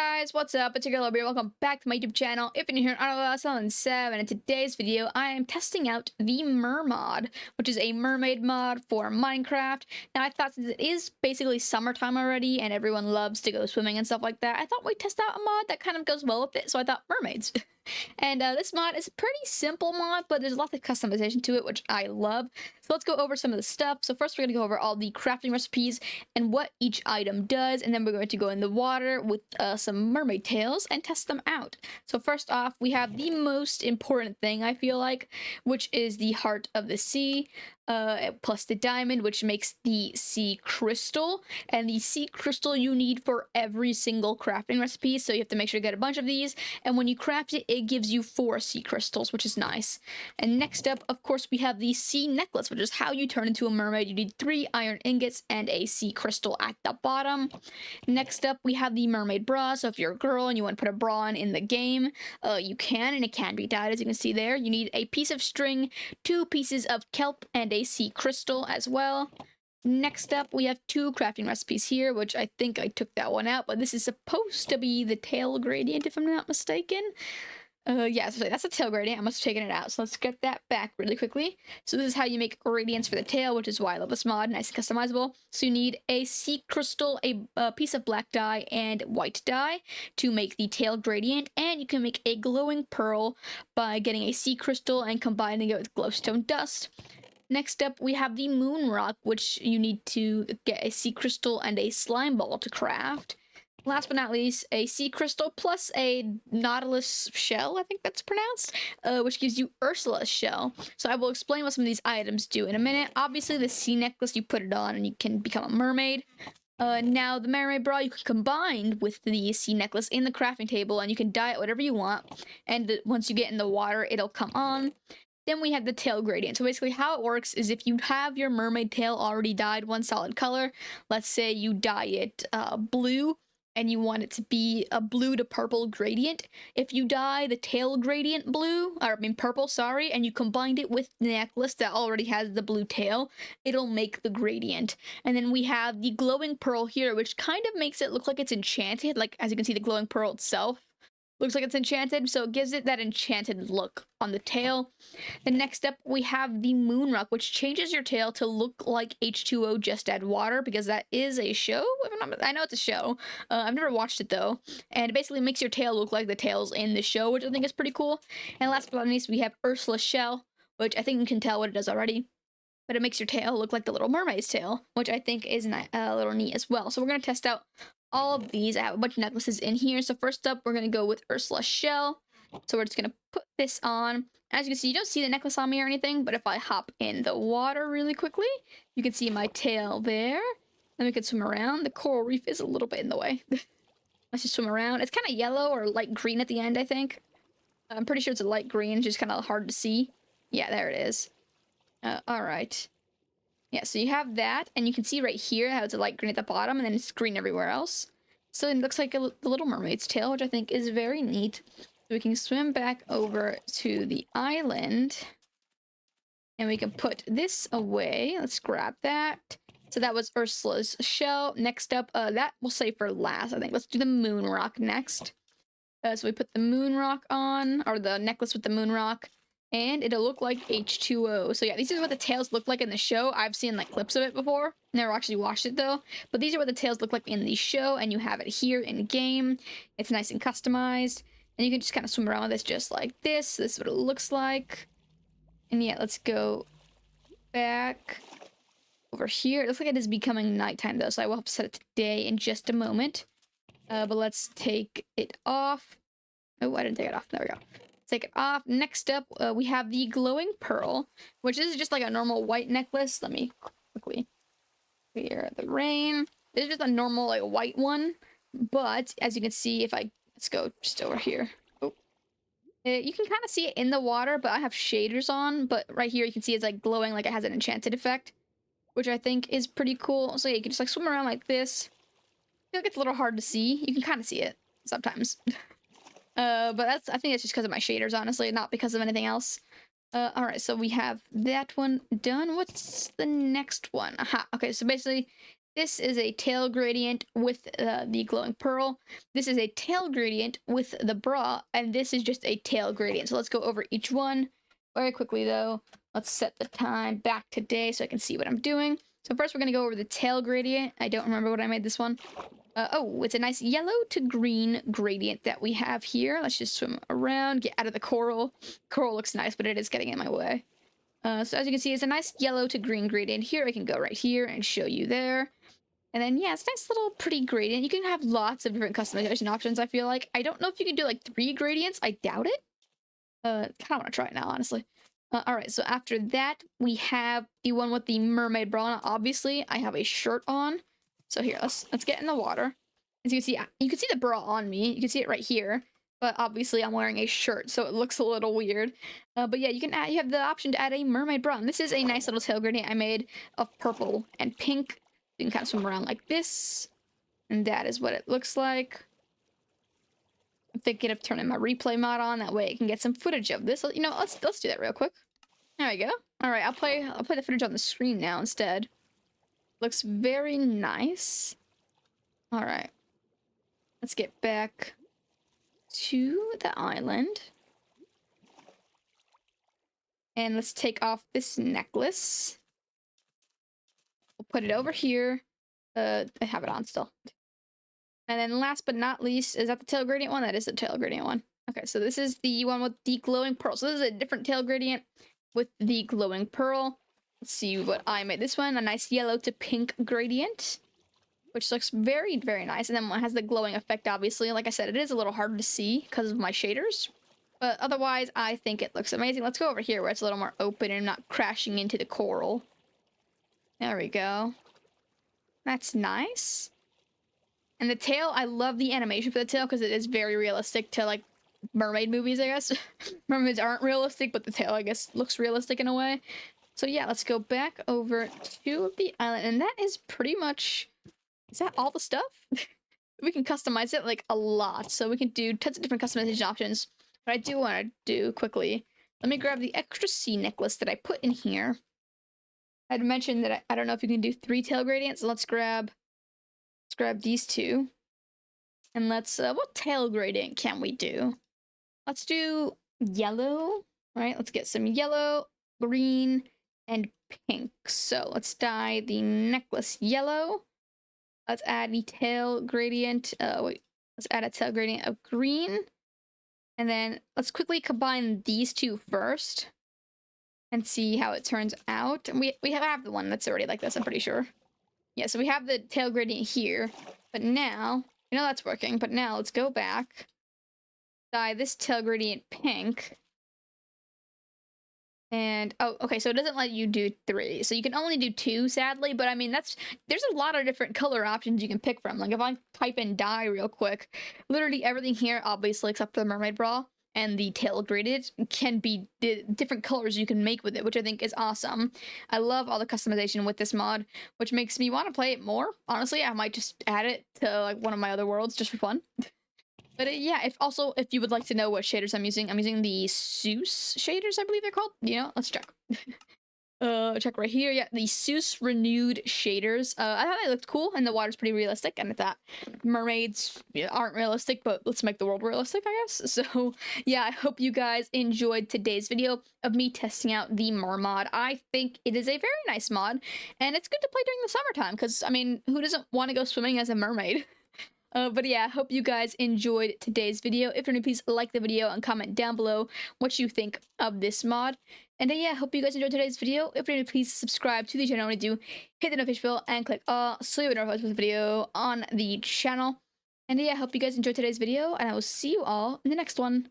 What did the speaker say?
guys, what's up? It's your girl Obi. Welcome back to my YouTube channel. If you're new here, I'm 7, and in today's video, I am testing out the Mermod, which is a mermaid mod for Minecraft. Now, I thought since it is basically summertime already, and everyone loves to go swimming and stuff like that, I thought we'd test out a mod that kind of goes well with it. So I thought mermaids. And this mod is a pretty simple mod, but there's lots of customization to it, which I love. So let's go over some of the stuff. So first we're going to go over all the crafting recipes and what each item does, and then we're going to go in the water with some mermaid tails and test them out. So first off, we have the most important thing, I feel like, which is the heart of the sea. Plus the diamond, which makes the sea crystal, and the sea crystal you need for every single crafting recipe, so you have to make sure to get a bunch of these, and when you craft it, it gives you 4 sea crystals, which is nice. And next up, of course, we have the sea necklace, which is how you turn into a mermaid. You need 3 iron ingots and a sea crystal at the bottom. Next up, we have the mermaid bra, so if you're a girl and you want to put a bra on in the game, you can, and it can be dyed, as you can see there. You need a piece of string, 2 pieces of kelp, and a sea crystal as well. Next up, we have 2 crafting recipes here, which I think I took that one out, but this is supposed to be the tail gradient, if I'm not mistaken. Yeah, so that's a tail gradient. I must have taken it out, so let's get that back really quickly. So this is how you make gradients for the tail, which is why I love this mod, nice and customizable. So you need a sea crystal, a piece of black dye, and white dye to make the tail gradient, and you can make a glowing pearl by getting a sea crystal and combining it with glowstone dust. Next up, we have the moon rock, which you need to get a sea crystal and a slime ball to craft. Last but not least, a sea crystal plus a nautilus shell, I think that's pronounced, which gives you Ursula's shell. So I will explain what some of these items do in a minute. Obviously, the sea necklace, you put it on and you can become a mermaid. Now, the mermaid bra you can combine with the sea necklace in the crafting table, and you can dye it whatever you want. And once you get in the water, it'll come on. Then we have the tail gradient. So basically how it works is if you have your mermaid tail already dyed one solid color, let's say you dye it blue, and you want it to be a blue to purple gradient. If you dye the tail gradient blue, or I mean purple, sorry, and you combined it with the necklace that already has the blue tail, it'll make the gradient. And then we have the glowing pearl here, which kind of makes it look like it's enchanted. Like, as you can see, the glowing pearl itself looks like it's enchanted, so it gives it that enchanted look on the tail. Then next up, we have the moon rock, which changes your tail to look like H2O just add water, because that is a show. I know it's a show. I've never watched it though, and it basically makes your tail look like the tails in the show, which I think is pretty cool. And last but not least, we have Ursula's shell, which I think you can tell what it does already, but it makes your tail look like the Little Mermaid's tail, which I think is a little neat as well. So we're going to test out all of these. I have a bunch of necklaces in here. So first up, we're going to go with Ursula's shell. So we're just going to put this on. As you can see, you don't see the necklace on me or anything, but if I hop in the water really quickly, you can see my tail there. Then we can swim around. The coral reef is a little bit in the way. Let's just swim around. It's kind of yellow or light green at the end, I think. I'm pretty sure it's a light green. It's just kind of hard to see. Yeah, there it is. All right. Yeah, so you have that, and you can see right here how it's a light green at the bottom, and then it's green everywhere else. So it looks like the Little Mermaid's tail, which I think is very neat. So we can swim back over to the island, and we can put this away. Let's grab that. So that was Ursula's shell. Next up, that we'll save for last, I think. Let's do the moon rock next. So we put the moon rock on, or the necklace with the moon rock, and it'll look like H2O. So yeah, these are what the tails look like in the show. I've seen like clips of it before. Never actually watched it though. But these are what the tails look like in the show, and you have it here in game. It's nice and customized. And you can just kind of swim around with this just like this. This is what it looks like. And yeah, let's go back over here. It looks like it is becoming nighttime though, so I will have to set it to day in just a moment. But let's take it off. Oh, I didn't take it off. There we go. Take it off. Next up, we have the glowing pearl, which is just like a normal white necklace. Let me quickly clear the rain. This is just a normal like white one, but as you can see, if let's go just over here. Oh, you can kind of see it in the water, but I have shaders on. But right here, you can see it's like glowing, like it has an enchanted effect, which I think is pretty cool. So yeah, you can just like swim around like this. I feel like it's a little hard to see. You can kind of see it sometimes. But I think it's just because of my shaders, honestly, not because of anything else. Alright, so we have that one done. What's the next one? Aha, okay, so basically, This is a tail gradient with the glowing pearl. This is a tail gradient with the bra, and this is just a tail gradient. So let's go over each one very quickly, though. Let's set the time back to day so I can see what I'm doing. So first, we're going to go over the tail gradient. I don't remember what I made this one. Oh, it's a nice yellow to green gradient that we have here. Let's just swim around, get out of the coral. Coral looks nice, but it is getting in my way. So as you can see, it's a nice yellow to green gradient here. I can go right here and show you there. And then, yeah, it's a nice little pretty gradient. You can have lots of different customization options, I feel like. I don't know if you can do, like, 3 gradients. I doubt it. Kind of want to try it now, honestly. Alright, so after that, we have the one with the mermaid bra. Now, obviously, I have a shirt on. So here, let's get in the water. As you can see the bra on me. You can see it right here. But obviously, I'm wearing a shirt, so it looks a little weird. But yeah, you have the option to add a mermaid bra. And this is a nice little tail gradient I made of purple and pink. You can kind of swim around like this. And that is what it looks like. I'm thinking of turning my replay mod on. That way I can get some footage of this. You know, let's do that real quick. There we go. All right, I'll play the footage on the screen now instead. Looks very nice. All right. Let's get back to the island. And let's take off this necklace. We'll put it over here. I have it on still. And then last but not least, is that the tail gradient one? That is the tail gradient one. Okay, so this is the one with the glowing pearl. So this is a different tail gradient with the glowing pearl. Let's see what I made. This one, a nice yellow to pink gradient, which looks very, very nice. And then one has the glowing effect, obviously. Like I said, it is a little harder to see because of my shaders. But otherwise, I think it looks amazing. Let's go over here where it's a little more open and not crashing into the coral. There we go. That's nice. And the tail, I love the animation for the tail because it is very realistic to, like, mermaid movies, I guess. Mermaids aren't realistic, but the tail, I guess, looks realistic in a way. So yeah, let's go back over to the island. And that is pretty much... Is that all the stuff? We can customize it, like, a lot. So we can do tons of different customization options. But I do want to do quickly. Let me grab the extra sea necklace that I put in here. I'd mentioned that I don't know if you can do 3 tail gradients. So let's grab these 2. And let's, what tail gradient can we do? Let's do yellow, right? Let's get some yellow, green, and pink. So let's dye the necklace yellow. Let's add the tail gradient, let's add a tail gradient of green. And then let's quickly combine these 2 first and see how it turns out. And we have the one that's already like this, I'm pretty sure. Yeah, so we have the tail gradient here, but now, you know that's working, but now let's go back, dye this tail gradient pink, and, oh, okay, so it doesn't let you do 3, so you can only do 2, sadly, but I mean, there's a lot of different color options you can pick from. Like, if I type in dye real quick, literally everything here, obviously, except for the mermaid bra, and the tail gradient can be different colors you can make with it, which I think is awesome. I love all the customization with this mod, which makes me want to play it more. Honestly, I might just add it to, like, one of my other worlds just for fun. But yeah, if you would like to know what shaders I'm using the Seuss shaders, I believe they're called. You know, let's check. Check right here. Yeah, the Seuss renewed shaders. I thought they looked cool, and the water's pretty realistic. And I thought mermaids aren't realistic, but let's make the world realistic, I guess. So yeah, I hope you guys enjoyed today's video of me testing out the Mermod. I think it is a very nice mod, and it's good to play during the summertime. Because I mean, who doesn't want to go swimming as a mermaid? But yeah, I hope you guys enjoyed today's video. If you're new, please like the video and comment down below what you think of this mod. And yeah, I hope you guys enjoyed today's video. If you're new, please subscribe to the channel when you do. Hit the notification bell and click all so you'll be notified with the video on the channel. And yeah, I hope you guys enjoyed today's video, and I will see you all in the next one.